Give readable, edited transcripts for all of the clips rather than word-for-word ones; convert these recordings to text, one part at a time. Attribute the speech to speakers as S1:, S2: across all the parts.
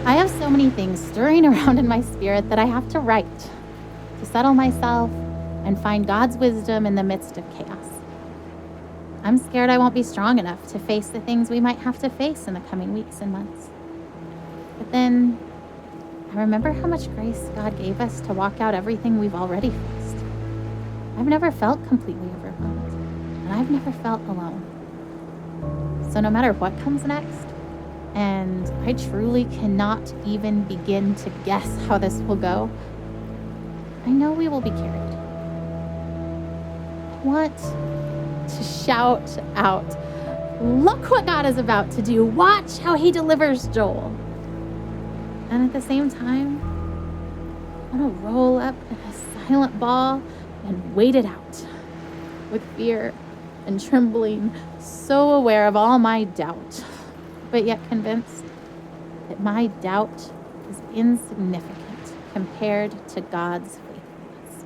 S1: I have so many things stirring around in my spirit that I have to write to settle myself and find God's wisdom in the midst of chaos. I'm scared I won't be strong enough to face the things we might have to face in the coming weeks and months. But then I remember how much grace God gave us to walk out everything we've already faced. I've never felt completely overwhelmed, and I've never felt alone. So no matter what comes next, and I truly cannot even begin to guess how this will go, I know we will be carried. I want to shout out, look what God is about to do. Watch how he delivers Joel. And at the same time, I want to roll up in a silent ball and wait it out with fear and trembling, so aware of all my doubt, but yet convinced that my doubt is insignificant compared to God's faithfulness.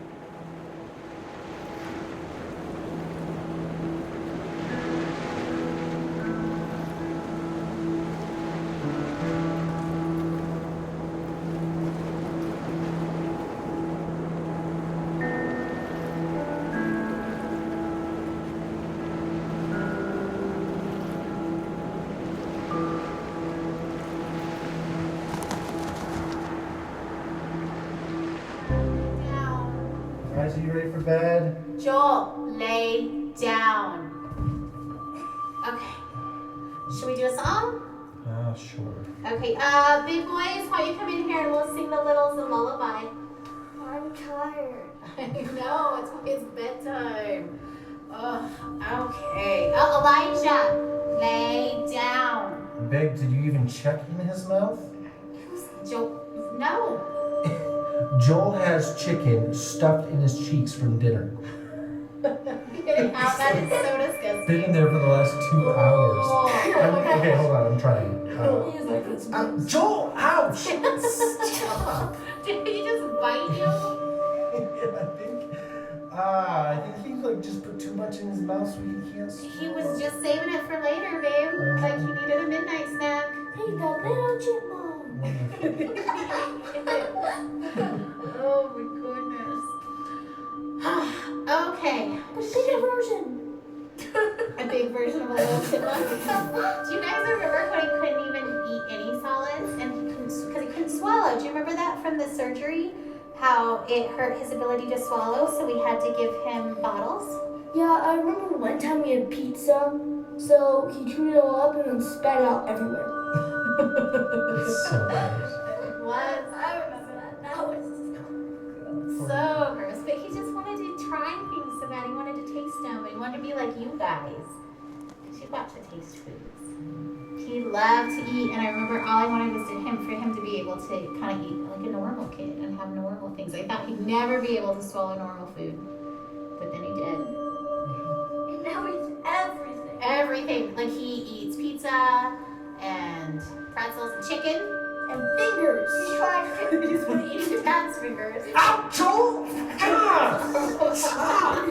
S2: Guys, are you ready for bed?
S1: Joel, lay down. Okay. Should we do a song?
S2: Sure.
S1: Okay, big boys, why don't you come in here and we'll sing the littles a lullaby.
S3: I'm tired.
S1: I know, it's bedtime. Okay. Oh, Elijah, lay down.
S2: Beg, did you even check in his mouth?
S1: Joel, no.
S2: Joel has chicken stuffed in his cheeks from dinner.
S1: Getting out, that is so disgusting.
S2: Been in there for the last 2 hours.
S1: Oh.
S2: Okay, hold on, I'm trying.
S3: He's like, it's
S2: Joel, ouch! Stop!
S1: Did he just bite you?
S2: I think he just put too much in his mouth so he can't swallow.
S1: He was just saving it for later, babe. Like he needed a midnight snack.
S3: Hey, the little chipmunk.
S1: Oh my goodness. Okay.
S3: The bigger version.
S1: A big version of a little chipmunk. Do you guys remember when he couldn't even eat any solids and because he couldn't swallow? Do you remember that from the surgery? How it hurt his ability to swallow, so we had to give him bottles?
S3: Yeah, I remember one time we had pizza, so he chewed it all up and then spat it out everywhere.
S2: It's so gross.
S1: It was.
S3: I remember that. That was
S1: So gross, but he just wanted to try things so bad. He wanted to taste them. He wanted to be like you guys. Because you got to taste foods. He loved to eat, and I remember all I wanted was for him to be able to kind of eat like a normal kid and have normal things. I thought he'd never be able to swallow normal food, but then he did.
S3: And now he eats everything.
S1: Everything. Like he eats pizza and pretzels and chicken.
S3: And fingers. He's trying fingers.
S1: He's been eating dad's fingers.
S2: Ow, Joel! Stop!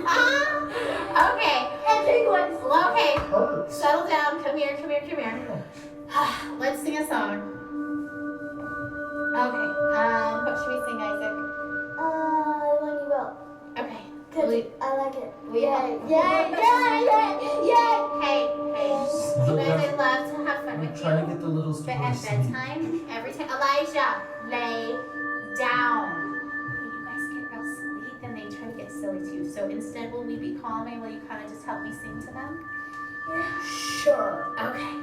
S1: Okay.
S3: And big ones.
S1: Well, okay.
S2: Hurts.
S1: Settle down. Come here. Let's sing a song. Okay. What should we sing, Isaac?
S3: When you will.
S1: Okay.
S3: Cause I like it.
S1: Yeah. Hey. You guys, I love to have fun with you.
S2: Trying to get the littles to
S1: But
S2: go to
S1: at
S2: sleep.
S1: bedtime, every time, Elijah, lay down. When you guys get real sweet, then they try to get silly too. So instead, will we be calming? Will you kind of just help me sing to them?
S3: Yeah. Sure.
S1: Okay.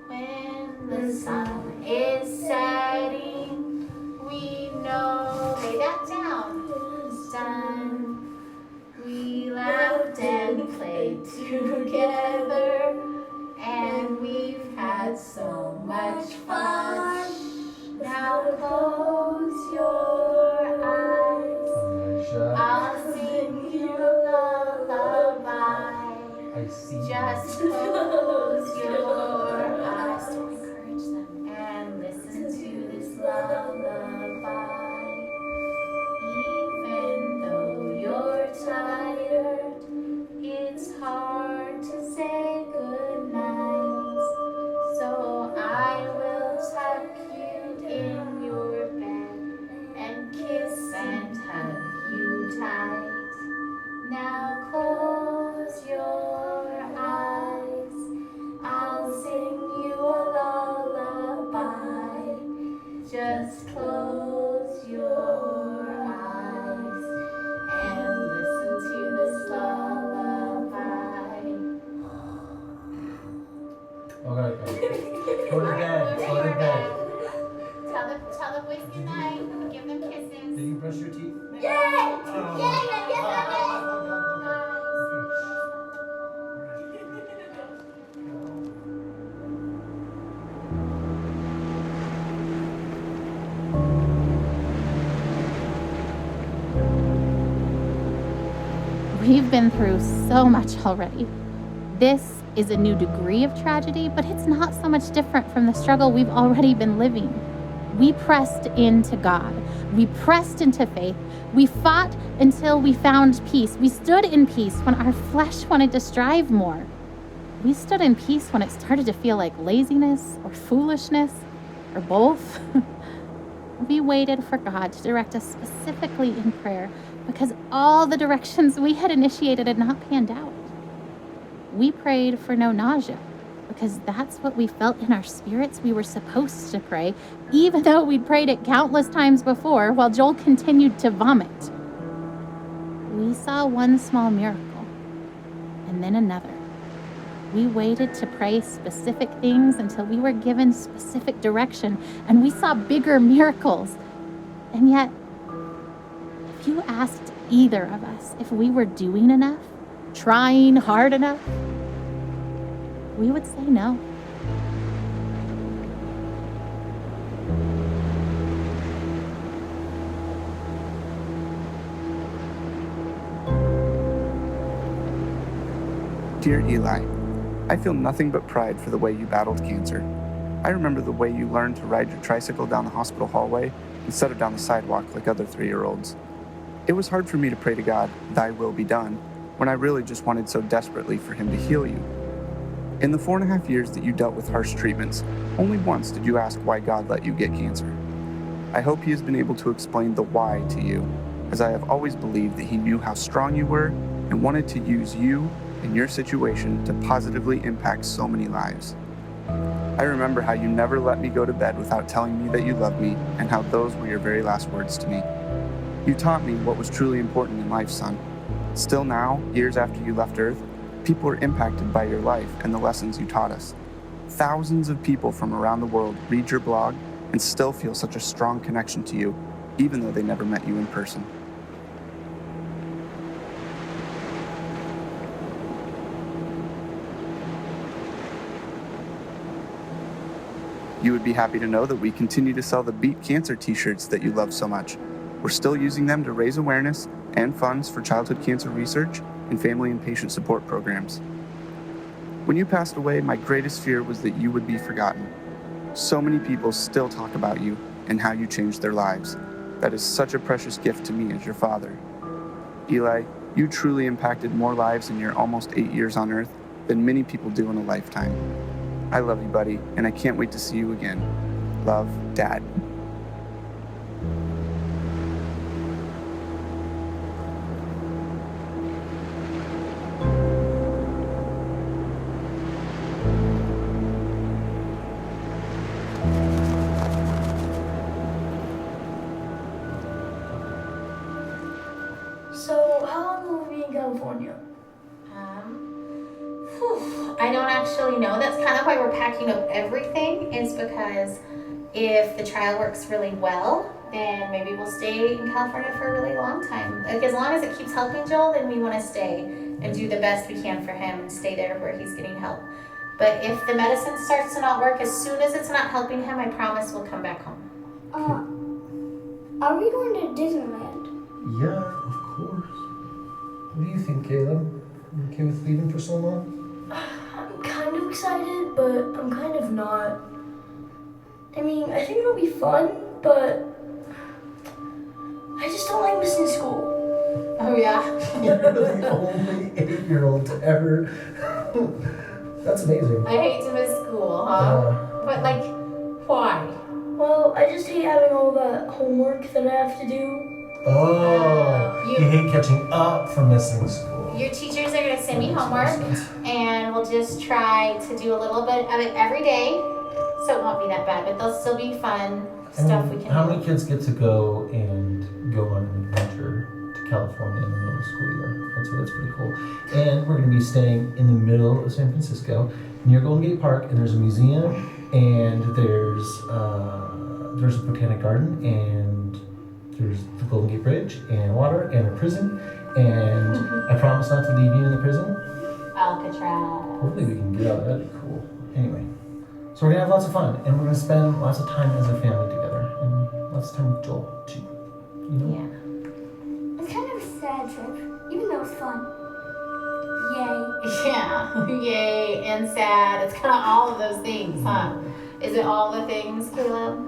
S1: When the sun is setting, we know, lay that down. Sun, we laughed and played together, and we've had so much fun. Now close your eyes. I'll sing you a lullaby.
S2: I see.
S1: Just close your eyes to encourage them and listen to this lullaby. Even though you're tired, it's hard to say goodnight. So I will tuck you Just close your eyes and listen to this lullaby.
S2: Okay. Go to bed. Go to bed.
S1: Tell the boys good night. Give them kisses.
S2: Did you brush your teeth?
S3: Yay!
S1: We've been through so much already. This is a new degree of tragedy, but it's not so much different from the struggle we've already been living. We pressed into God. We pressed into faith. We fought until we found peace. We stood in peace when our flesh wanted to strive more. We stood in peace when it started to feel like laziness or foolishness or both. We waited for God to direct us specifically in prayer because all the directions we had initiated had not panned out. We prayed for no nausea because that's what we felt in our spirits we were supposed to pray, even though we'd prayed it countless times before while Joel continued to vomit. We saw one small miracle and then another. We waited to pray specific things until we were given specific direction, and we saw bigger miracles. And yet, if you asked either of us if we were doing enough, trying hard enough, we would say no.
S4: Dear Eli, I feel nothing but pride for the way you battled cancer. I remember the way you learned to ride your tricycle down the hospital hallway instead of down the sidewalk like other 3-year-olds. It was hard for me to pray to God, "Thy will be done," when I really just wanted so desperately for Him to heal you. In the 4.5 years that you dealt with harsh treatments, only once did you ask why God let you get cancer. I hope He has been able to explain the why to you, as I have always believed that He knew how strong you were and wanted to use you and your situation to positively impact so many lives. I remember how you never let me go to bed without telling me that you loved me and how those were your very last words to me. You taught me what was truly important in life, son. Still now, years after you left Earth, people are impacted by your life and the lessons you taught us. Thousands of people from around the world read your blog and still feel such a strong connection to you, even though they never met you in person. You would be happy to know that we continue to sell the Beat Cancer t-shirts that you love so much. We're still using them to raise awareness and funds for childhood cancer research and family and patient support programs. When you passed away, my greatest fear was that you would be forgotten. So many people still talk about you and how you changed their lives. That is such a precious gift to me as your father. Eli, you truly impacted more lives in your almost 8 years on Earth than many people do in a lifetime. I love you, buddy, and I can't wait to see you again. Love, Dad.
S3: So, how long will we be in California?
S1: I don't actually know. That's kind of why we're packing up everything, is because if the trial works really well, then maybe we'll stay in California for a really long time. Like, as long as it keeps helping Joel, then we want to stay and do the best we can for him and stay there where he's getting help. But if the medicine starts to not work, as soon as it's not helping him, I promise we'll come back home.
S3: Are we going to Disneyland?
S2: Yeah, of course. What do you think, Caleb? You okay with leaving for so long?
S3: I'm kind of excited, but I'm kind of not. I mean, I think it'll be fun, but I just don't like missing school.
S1: Oh, yeah.
S2: You're the only 8-year-old to ever. That's amazing.
S1: I hate to miss school, huh? But, like, why?
S3: Well, I just hate having all that homework that I have to do.
S2: Oh, you hate catching up from missing school.
S1: Your teachers are going to send me homework, and we'll just try to do a little bit of it every day So it won't be that bad, but there'll still be fun stuff we can
S2: How
S1: do.
S2: many kids get to go on an adventure to California in the middle of the school year? I'd say that's pretty cool. And we're going to be staying in the middle of San Francisco near Golden Gate Park, and there's a museum, and there's a botanic garden, and there's the Golden Gate Bridge, and water, and a prison, and I promise not to leave you in the prison.
S1: Alcatraz.
S2: Hopefully we can get out. That'd be cool. Anyway, so we're gonna have lots of fun, and we're gonna spend lots of time as a family together, and lots of time with Joel too. You know?
S1: Yeah.
S5: It's kind of a sad trip, even though it's fun. Yay.
S1: Yeah. Yay and sad. It's kind of all of those things, huh? Is it all the things, Caleb?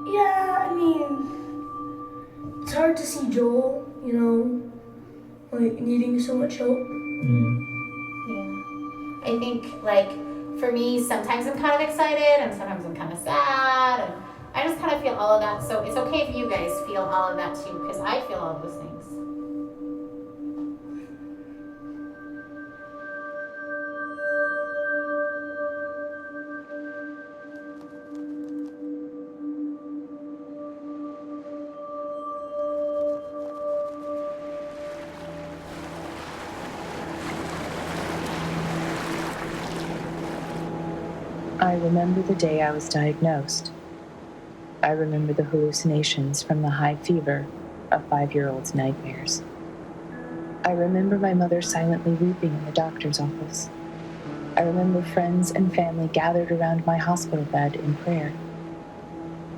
S3: Yeah, I mean, it's hard to see Joel, you know, like needing so much help.
S1: Yeah. I think, like, for me, sometimes I'm kind of excited and sometimes I'm kind of sad. And I just kind of feel all of that. So it's okay if you guys feel all of that too, because I feel all of those things.
S6: I remember the day I was diagnosed. I remember the hallucinations from the high fever of 5-year-old's nightmares. I remember my mother silently weeping in the doctor's office. I remember friends and family gathered around my hospital bed in prayer.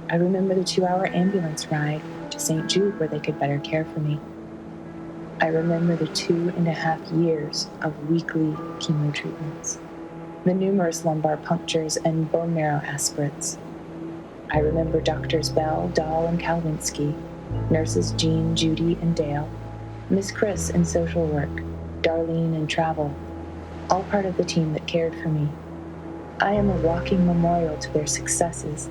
S6: I remember the 2-hour ambulance ride to St. Jude where they could better care for me. I remember the 2.5 years of weekly chemo treatments, the numerous lumbar punctures and bone marrow aspirates. I remember Doctors Bell, Dahl, and Kalwinski, nurses Jean, Judy, and Dale, Miss Chris in social work, Darlene in travel, all part of the team that cared for me. I am a walking memorial to their successes.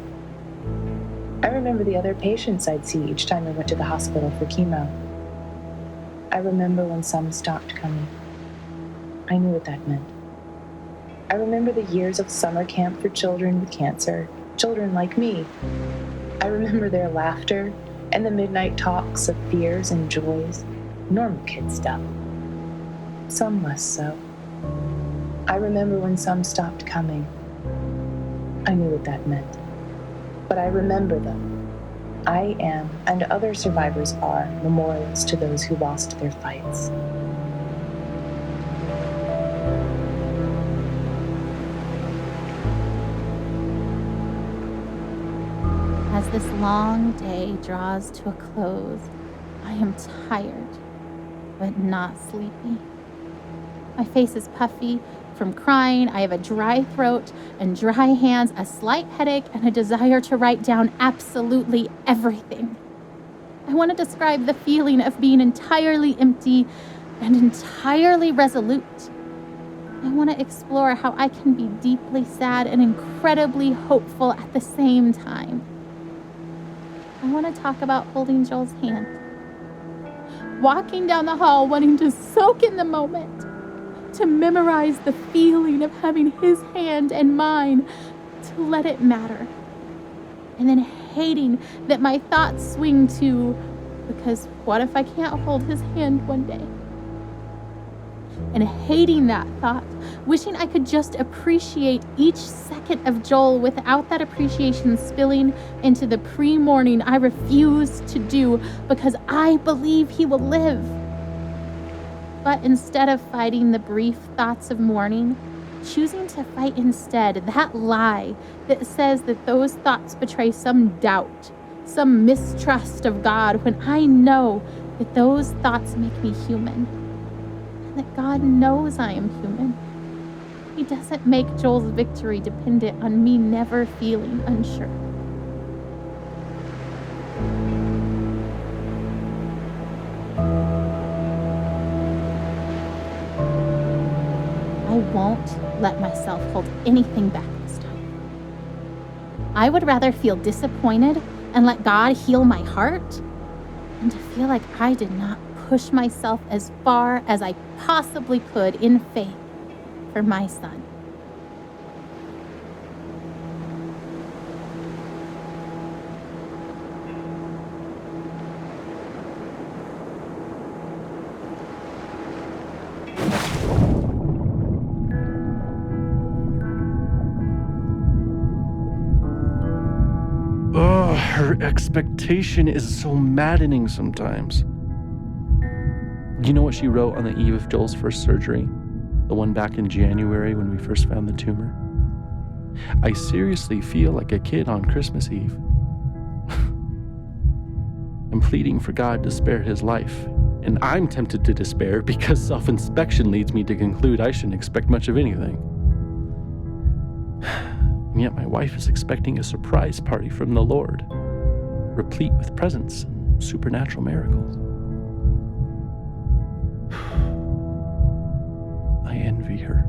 S6: I remember the other patients I'd see each time I went to the hospital for chemo. I remember when some stopped coming. I knew what that meant. I remember the years of summer camp for children with cancer, children like me. I remember their laughter and the midnight talks of fears and joys, normal kid stuff. Some less so. I remember when some stopped coming. I knew what that meant. But I remember them. I am, and other survivors are, memorials to those who lost their fights.
S1: As this long day draws to a close, I am tired, but not sleepy. My face is puffy from crying. I have a dry throat and dry hands, a slight headache, and a desire to write down absolutely everything. I want to describe the feeling of being entirely empty and entirely resolute. I want to explore how I can be deeply sad and incredibly hopeful at the same time. I want to talk about holding Joel's hand, walking down the hall wanting to soak in the moment, to memorize the feeling of having his hand and mine, to let it matter, and then hating that my thoughts swing to, because what if I can't hold his hand one day? And hating that thought, wishing I could just appreciate each second of Joel without that appreciation spilling into the pre-morning I refuse to do because I believe he will live. But instead of fighting the brief thoughts of mourning, choosing to fight instead that lie that says that those thoughts betray some doubt, some mistrust of God, when I know that those thoughts make me human. That God knows I am human. He doesn't make Joel's victory dependent on me never feeling unsure. I won't let myself hold anything back this time. I would rather feel disappointed and let God heal my heart than to feel like I did not push myself as far as I possibly could in faith for my son.
S7: Her expectation is so maddening sometimes. You know what she wrote on the eve of Joel's first surgery? The one back in January when we first found the tumor? I seriously feel like a kid on Christmas Eve. I'm pleading for God to spare his life, and I'm tempted to despair because self-inspection leads me to conclude I shouldn't expect much of anything. And yet my wife is expecting a surprise party from the Lord, replete with presents and supernatural miracles. I envy her.